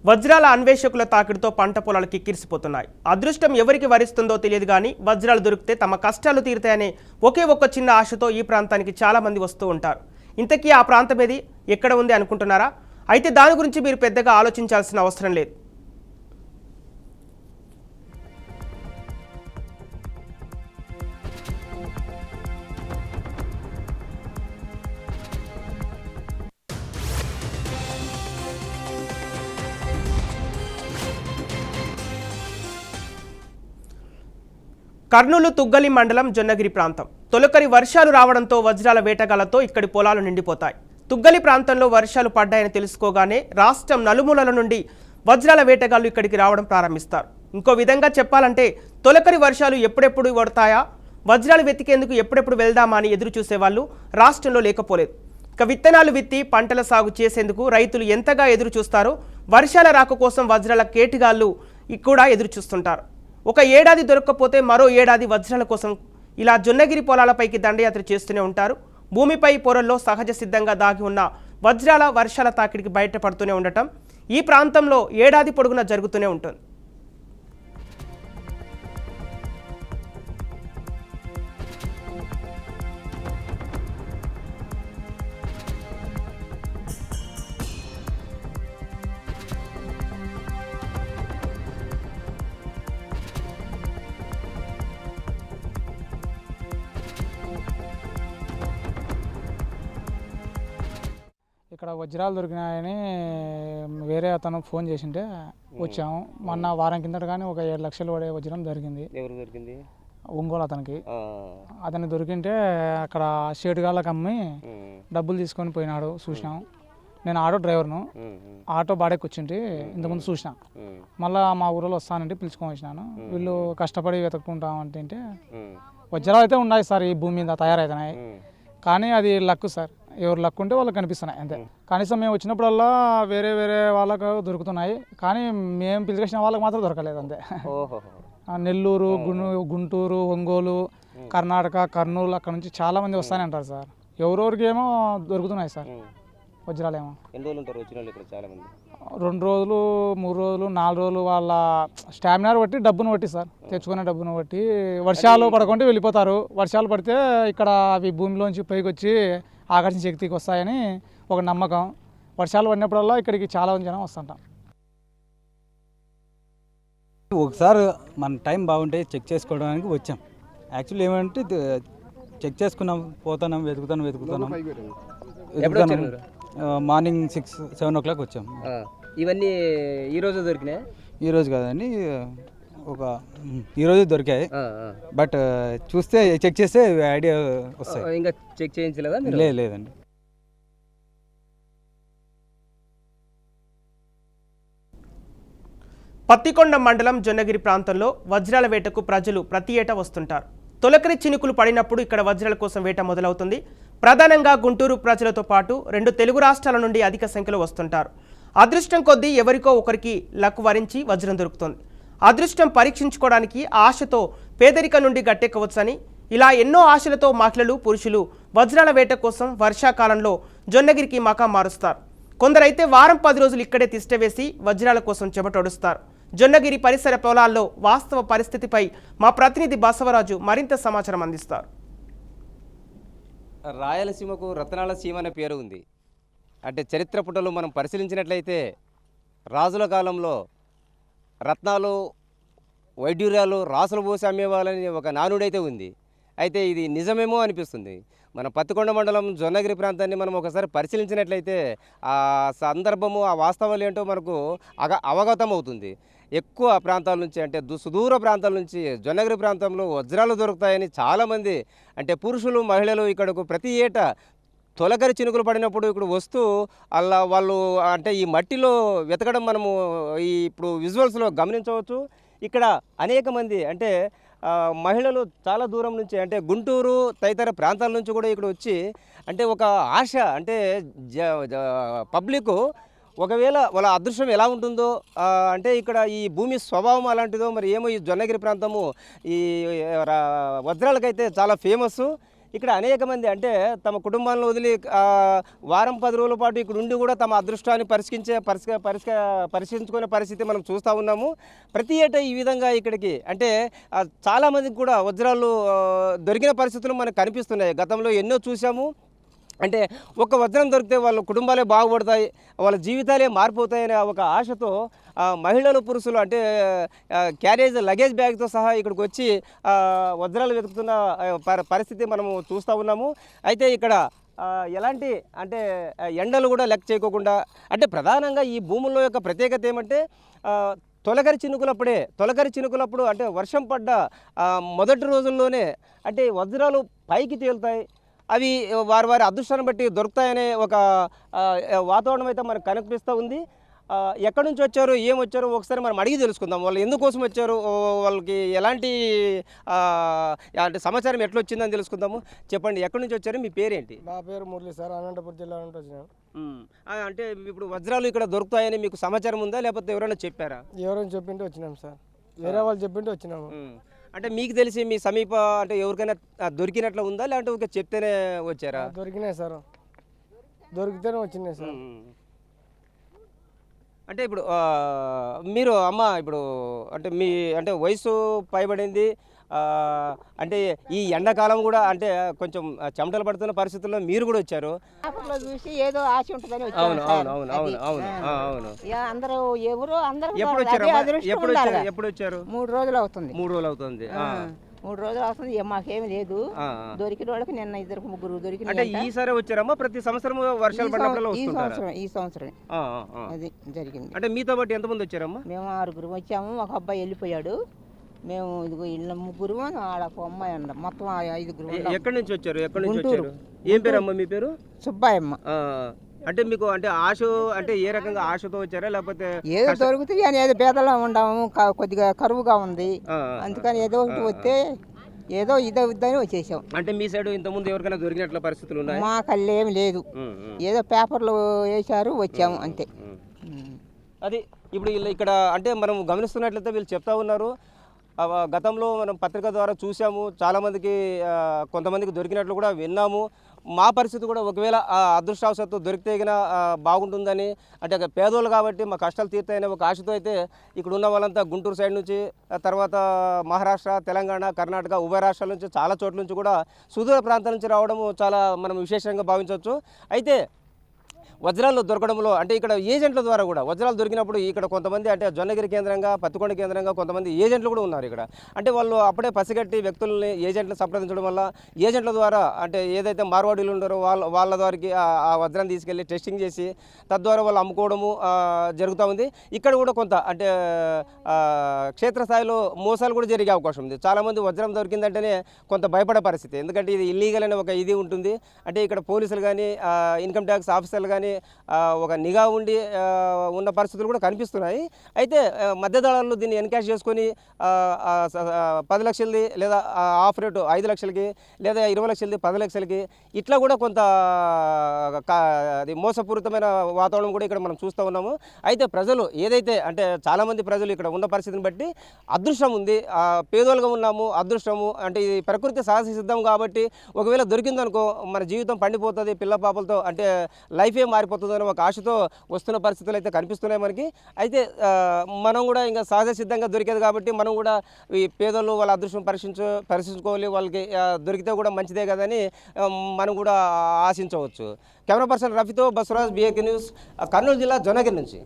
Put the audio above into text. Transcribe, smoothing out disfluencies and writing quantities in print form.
వజ్రాల అన్వేషకుల తాకిడితో పంట పొలాలు కిక్కిరిసిపోతున్నాయి. అదృష్టం ఎవరికి వరిస్తుందో తెలియదు కానీ వజ్రాలు దొరికితే తమ కష్టాలు తీరుతాయనే ఒకే ఒక్క చిన్న ఆశతో ఈ ప్రాంతానికి చాలా మంది వస్తూ ఉంటారు. ఇంతకీ ఆ ప్రాంతం ఏది, ఎక్కడ ఉంది అనుకుంటున్నారా? అయితే దాని గురించి మీరు పెద్దగా ఆలోచించాల్సిన అవసరం లేదు. కర్నూలు తుగ్గలి మండలం జొన్నగిరి ప్రాంతం. తొలకరి వర్షాలు రావడంతో వజ్రాల వేటగాళ్లతో ఇక్కడి పొలాలు నిండిపోతాయి. తుగ్గలి ప్రాంతంలో వర్షాలు పడ్డాయని తెలుసుకోగానే రాష్ట్రం నలుమూలల నుండి వజ్రాల వేటగాళ్లు ఇక్కడికి రావడం ప్రారంభిస్తారు. ఇంకో విధంగా చెప్పాలంటే తొలకరి వర్షాలు ఎప్పుడెప్పుడు పడతాయా, వజ్రాలు వెతికేందుకు ఎప్పుడెప్పుడు వెళ్దామా అని ఎదురు చూసేవాళ్ళు రాష్ట్రంలో లేకపోలేదు. ఇక విత్తనాలు విత్తి పంటల సాగు చేసేందుకు రైతులు ఎంతగా ఎదురు చూస్తారో వర్షాల రాక కోసం వజ్రాల కేటగాళ్లు కూడా ఎదురు చూస్తుంటారు. ఒక ఏడాది దొరక్కపోతే మరో ఏడాది వజ్రాల కోసం ఇలా జొన్నగిరి పొలాలపైకి దండయాత్ర చేస్తూనే ఉంటారు. భూమిపై పొరల్లో సహజ సిద్ధంగా దాగి ఉన్న వజ్రాల వర్షాల తాకిడికి బయటపడుతూనే ఉండటం ఈ ప్రాంతంలో ఏడాది పొడుగునా జరుగుతూనే ఉంటుంది. ఇక్కడ వజ్రాలు దొరికినాయని వేరే అతను ఫోన్ చేసింటే వచ్చాము. మొన్న వారం కిందట కానీ ఒక 7 లక్షలు పడే వజ్రం దొరికింది. ఎవరు దొరికింది? ఒంగోలు అతనికి. అతనికి దొరికింటే అక్కడ షేటుగాళ్ళకి అమ్మి డబ్బులు తీసుకొని పోయినాడు. చూసినాం. నేను ఆటో డ్రైవర్ను. ఆటో బాడెక్కి వచ్చింటి ఇంతకుముందు చూసినా. మళ్ళీ మా ఊరిలో వస్తానంటే పిలుచుకొని వచ్చినాను. వీళ్ళు కష్టపడి వెతుక్కుంటామంటే వజ్రాలు అయితే ఉన్నాయి సార్, ఈ భూమి మీద తయారవుతున్నాయి. కానీ అది లక్ సార్, ఎవరు లక్ ఉంటే వాళ్ళకి కనిపిస్తున్నాయి అంతే. కనీసం మేము వచ్చినప్పుడల్లా వేరే వాళ్ళకు దొరుకుతున్నాయి, కానీ మేము పిలిచేసిన వాళ్ళకి మాత్రం దొరకలేదు అంతే. నెల్లూరు, గుంటూరు, ఒంగోలు, కర్ణాటక, కర్నూలు అక్కడ నుంచి చాలా మంది వస్తానే అంటారు సార్. ఎవరెవరికి ఏమో దొరుకుతున్నాయి సార్ వజ్రాలేమో. ఎన్ని రోజులు ఉంటారు వచ్చిన వాళ్ళు ఇక్కడ? చాలా మంది 2 రోజులు, 3 రోజులు, 4 రోజులు వాళ్ళ స్టామినా బట్టి, డబ్బును బట్టి సార్, తెచ్చుకునే డబ్బును బట్టి. వర్షాలు పడకుంటే వెళ్ళిపోతారు. వర్షాలు పడితే ఇక్కడ అవి భూమిలోంచి పైకి వచ్చి ఆకర్షణ శక్తికి వస్తాయని ఒక నమ్మకం. వర్షాలు పడినప్పుడల్లా ఇక్కడికి చాలా మంది జనం వస్తుంటాం. ఒకసారి మన టైం బాగుంటే చెక్ చేసుకోవడానికి వచ్చాం. యాక్చువల్లీ ఏమంటే చెక్ చేసుకున్నాం, పోతున్నాం, వెతుకుతున్నాం. మార్నింగ్ 6-7 o'clock వచ్చాం. ఇవన్నీ ఈరోజు దొరికినాయి? ఈరోజు కాదండి, ఈరోజు దొరికాయి. బట్ చూస్తే చెక్ చేస్తే ఐడియా వస్తాయి. ఇంకా చెక్ చేయించలేదా? లేదండి. పత్తికొండ మండలం జొన్నగిరి ప్రాంతంలో వజ్రాల వేటకు ప్రజలు ప్రతి ఏటా వస్తుంటారు. తొలకరి చినుకులు పడినప్పుడు ఇక్కడ వజ్రాల కోసం వేట మొదలవుతుంది. ప్రధానంగా గుంటూరు ప్రజలతో పాటు 2 తెలుగు రాష్ట్రాల నుండి అధిక సంఖ్యలో వస్తుంటారు. అదృష్టం కొద్దీ ఎవరికో ఒకరికి లక్ వరించి వజ్రం దొరుకుతుంది. అదృష్టం పరీక్షించుకోవడానికి ఆశతో పేదరిక నుండి గట్టెక్కవచ్చని ఇలా ఎన్నో ఆశలతో మహిళలు, పురుషులు వజ్రాల వేట కోసం వర్షాకాలంలో జొన్నగిరికి మకాం మారుస్తారు. కొందరైతే వారం 10 రోజులు ఇక్కడే తిష్టవేసి వజ్రాల కోసం చెమటొడుస్తారు. జొన్నగిరి పరిసర పొలాల్లో వాస్తవ పరిస్థితిపై మా ప్రతినిధి బసవరాజు మరింత సమాచారం అందిస్తారు. రాయలసీమకు రత్నాల సీమ అనే పేరు ఉంది. అంటే చరిత్ర పుటలు మనం పరిశీలించినట్లయితే రాజుల కాలంలో రత్నాలు, వైడ్యూర్యాలు రాసులు పోసి అమ్మేవాళ్ళని ఒక నానుడైతే ఉంది. అయితే ఇది నిజమేమో అనిపిస్తుంది. మన పత్తికొండ మండలం జొన్నగిరి ప్రాంతాన్ని మనం ఒకసారి పరిశీలించినట్లయితే ఆ సందర్భము, ఆ వాస్తవాలు ఏంటో మనకు అవగతం అవుతుంది. ఎక్కువ ప్రాంతాల నుంచి, అంటే సుదూర ప్రాంతాల నుంచి జొన్నగిరి ప్రాంతంలో వజ్రాలు దొరుకుతాయని చాలామంది, అంటే పురుషులు, మహిళలు ఇక్కడకు ప్రతి ఏటా తొలకరి చినుకులు పడినప్పుడు ఇక్కడ వస్తూ అలా వాళ్ళు అంటే ఈ మట్టిలో వెతకడం మనము ఇప్పుడు విజువల్స్లో గమనించవచ్చు. ఇక్కడ అనేక మంది అంటే మహిళలు చాలా దూరం నుంచి, అంటే గుంటూరు తదితర ప్రాంతాల నుంచి కూడా ఇక్కడ వచ్చి, అంటే ఒక ఆశ, అంటే పబ్లిక్ ఒకవేళ వాళ్ళ అదృష్టం ఎలా ఉంటుందో, అంటే ఇక్కడ ఈ భూమి స్వభావం అలాంటిదో మరి ఏమో. ఈ జొన్నగిరి ప్రాంతము ఈ వజ్రాలకైతే చాలా ఫేమస్. ఇక్కడ అనేక మంది అంటే తమ కుటుంబాలను వదిలి వారం 10 రోజుల పాటు ఇక్కడ ఉండి కూడా తమ అదృష్టాన్ని పరిశీలించుకునే పరిస్థితి మనం చూస్తూ ఉన్నాము. ప్రతి ఏటా ఈ విధంగా ఇక్కడికి అంటే చాలామందికి కూడా వజ్రాలు దొరికిన పరిస్థితులు మనకు కనిపిస్తున్నాయి. గతంలో ఎన్నో చూసాము. అంటే ఒక వజ్రం దొరికితే వాళ్ళ కుటుంబాలే బాగుపడతాయి, వాళ్ళ జీవితాలే మారిపోతాయనే ఒక ఆశతో మహిళలు పురుషులు అంటే క్యారేజ్ లగేజ్ బ్యాగ్తో సహా ఇక్కడికి వచ్చి వజ్రాలు వెతుకుతున్న పరిస్థితి మనము చూస్తూ ఉన్నాము. అయితే ఇక్కడ ఎలాంటి అంటే ఎండలు కూడా లెక్క చేయకోకుండా అంటే ప్రధానంగా ఈ భూముల్లో యొక్క ప్రత్యేకత ఏమంటే తొలకరి చినుకులప్పుడు అంటే వర్షం పడ్డ మొదటి రోజుల్లోనే అంటే వజ్రాలు పైకి తేలుతాయి. అవి వారి అదృష్టాన్ని బట్టి దొరుకుతాయనే ఒక వాతావరణం అయితే మనకు కనిపిస్తూ ఉంది. ఎక్కడి నుంచి వచ్చారు, ఏం వచ్చారు ఒకసారి మనం అడిగి తెలుసుకుందాం. వాళ్ళు ఎందుకోసం వచ్చారు, వాళ్ళకి ఎలాంటి అంటే సమాచారం ఎట్లా వచ్చిందని తెలుసుకుందాము. చెప్పండి, ఎక్కడి నుంచి వచ్చారు, మీ పేరేంటి? నా పేరు మురళి సార్, అనంతపురం జిల్లా నుండి వచ్చినాను. అంటే ఇప్పుడు వజ్రాలు ఇక్కడ దొరుకుతాయని మీకు సమాచారం ఉందా, లేకపోతే ఎవరైనా చెప్పారా? ఎవరైనా చెప్పింటే వచ్చినాం సార్, వేరే వాళ్ళు చెప్పింటే వచ్చినాము. అంటే మీకు తెలిసి మీ సమీప అంటే ఎవరికైనా దొరికినట్లు ఉందా, లేదంటే ఊరికే చెప్తేనే వచ్చారా? దొరికినాయి సార్, దొరికితేనే వచ్చినాయి సార్. అంటే ఇప్పుడు మీరు అమ్మ ఇప్పుడు అంటే మీ అంటే వయసు పైబడింది, అంటే ఈ ఎండాకాలం కూడా అంటే కొంచెం చెమటలు పడుతున్న పరిస్థితుల్లో మీరు కూడా వచ్చారు. పేపర్లో చూసి ఏదో ఆశ ఉంటుందని వచ్చాను అవును సార్. అవును అవును అవును అవును అది. అవును. ఇక అందరూ ఎవరు అందరూ ఎప్పుడు అదే వచ్చారు అదృష్టం ఎప్పుడు ఉండాలి వచ్చారు కదా. ఎప్పుడు వచ్చారు? 3 రోజులు అవుతుంది. 3 రోజులు అవుతుంది. 3 రోజులు అవుతుంది. ఇక మాకేమి లేదు. ఆ. దొరికిన వాళ్ళకి నిన్న 2-3 అంటే దొరికినాయి. ఈసారి వచ్చారమ్మా, ప్రతి సంవత్సరం వర్షాలు పడినప్పుడు వస్తుంటారా? ఈ సంవత్సరం అది జరిగింది. అంటే మీతో పాటు ఎంతమంది వచ్చారమ్మా? మేము 6 వచ్చాము. ఒక అబ్బాయి వెళ్ళిపోయాడు. మేము ఇదిగో ఇళ్ళ 3 ఆడ ఒక అమ్మాయి అన్న మొత్తం 5 ఎక్కడి నుంచి వచ్చారు, ఎక్కడి నుంచి గుంటూరు. వచ్చారు? ఏం పేరు అమ్మా మీ పేరు? సుబ్బాయమ్మ. అంటే మీకు అంటే ఆశ అంటే ఏ రకంగా ఆశతో వచ్చారా, లేకపోతే ఏదో దొరుకుతుంది అని ఏదో పేదలో ఉండము, కొద్దిగా కరువుగా ఉంది, అందుకని ఏదో ఒకటి వస్తే ఏదో ఇదో ఇద్దని వచ్చేసాం. అంటే మీ సైడ్ ఇంతకుముందు ఎవరికైనా దొరికినట్లు పరిస్థితులు ఉన్నాయి? మా కళ్ళేమి లేదు, ఏదో పేపర్లు వేశారు వచ్చాము అంతే. అది ఇప్పుడు ఇక్కడ అంటే మనం గమనిస్తున్నట్లయితే వీళ్ళు చెప్తా ఉన్నారు, గతంలో మనం పత్రిక ద్వారా చూసాము, చాలామందికి కొంతమందికి దొరికినట్లు కూడా విన్నాము. మా పరిస్థితి కూడా ఒకవేళ అదృష్టవశాత్తు దొరికితే గిన బాగుంటుందని, అంటే పేదోళ్ళు కాబట్టి మా కష్టాలు తీరుతాయనే ఒక ఆశతో అయితే ఇక్కడ ఉన్న వాళ్ళంతా గుంటూరు సైడ్ నుంచి, తర్వాత మహారాష్ట్ర, తెలంగాణ, కర్ణాటక ఉభయ రాష్ట్రాల నుంచి చాలా చోట్ల నుంచి కూడా సుదూర ప్రాంతాల నుంచి రావడము చాలా మనం విశేషంగా భావించవచ్చు. అయితే వజ్రాలు దొరకడంలో అంటే ఇక్కడ ఏజెంట్ల ద్వారా కూడా వజ్రాలు దొరికినప్పుడు ఇక్కడ కొంతమంది అంటే జొన్నగిరి కేంద్రంగా, పత్తికొండ కేంద్రంగా కొంతమంది ఏజెంట్లు కూడా ఉన్నారు ఇక్కడ. అంటే వాళ్ళు అప్పుడే పసిగట్టి వ్యక్తుల్ని ఏజెంట్లు సంప్రదించడం వల్ల ఏజెంట్ల ద్వారా అంటే ఏదైతే మార్వాడీలు ఉన్నారో వాళ్ళ ద్వారాకి ఆ వజ్రాన్ని తీసుకెళ్ళి టెస్టింగ్ చేసి తద్వారా వాళ్ళు అమ్ముకోవడము జరుగుతూ ఉంది. ఇక్కడ కూడా కొంత అంటే క్షేత్రస్థాయిలో మోసాలు కూడా జరిగే అవకాశం ఉంది. చాలామంది వజ్రం దొరికిందంటేనే కొంత భయపడే పరిస్థితి, ఎందుకంటే ఇది ఇల్లీగల్ అనే ఒక ఇది ఉంటుంది. అంటే ఇక్కడ పోలీసులు కానీ, ఇన్కమ్ ట్యాక్స్ ఆఫీసర్లు కానీ ఒక నిఘా ఉండి ఉన్న పరిస్థితులు కూడా కనిపిస్తున్నాయి. అయితే మధ్యదళాలు దీన్ని ఎన్కాష్ చేసుకొని 10 లక్షలది లేదా ఆఫ్ రేటు 5 లక్షలకి లేదా 20 లక్షలది 10 లక్షలకి ఇట్లా కూడా కొంత అది మోసపూరితమైన వాతావరణం కూడా ఇక్కడ మనం చూస్తూ ఉన్నాము. అయితే ప్రజలు ఏదైతే అంటే చాలామంది ప్రజలు ఇక్కడ ఉన్న పరిస్థితిని బట్టి అదృష్టం ఉంది, పేదోలుగా ఉన్నాము, అదృష్టము అంటే ఇది ప్రకృతి సహజ సిద్ధం కాబట్టి ఒకవేళ దొరికిందనుకో మన జీవితం పండిపోతుంది, పిల్ల పాపలతో అంటే లైఫే మారిపోతుందని ఒక ఆశతో వస్తున్న పరిస్థితులు అయితే కనిపిస్తున్నాయి మనకి. అయితే మనం కూడా ఇంకా సహజ సిద్ధంగా దొరికేది కాబట్టి మనం కూడా ఈ పేదలు వాళ్ళ అదృష్టం పరీక్షించుకోవాలి, వాళ్ళకి దొరికితే కూడా మంచిదే కదని మనం కూడా ఆశించవచ్చు. కెమెరా పర్సన్ రఫీతో బసవరాజ్, BAK న్యూస్, కర్నూలు జిల్లా జొన్నగిరి నుంచి.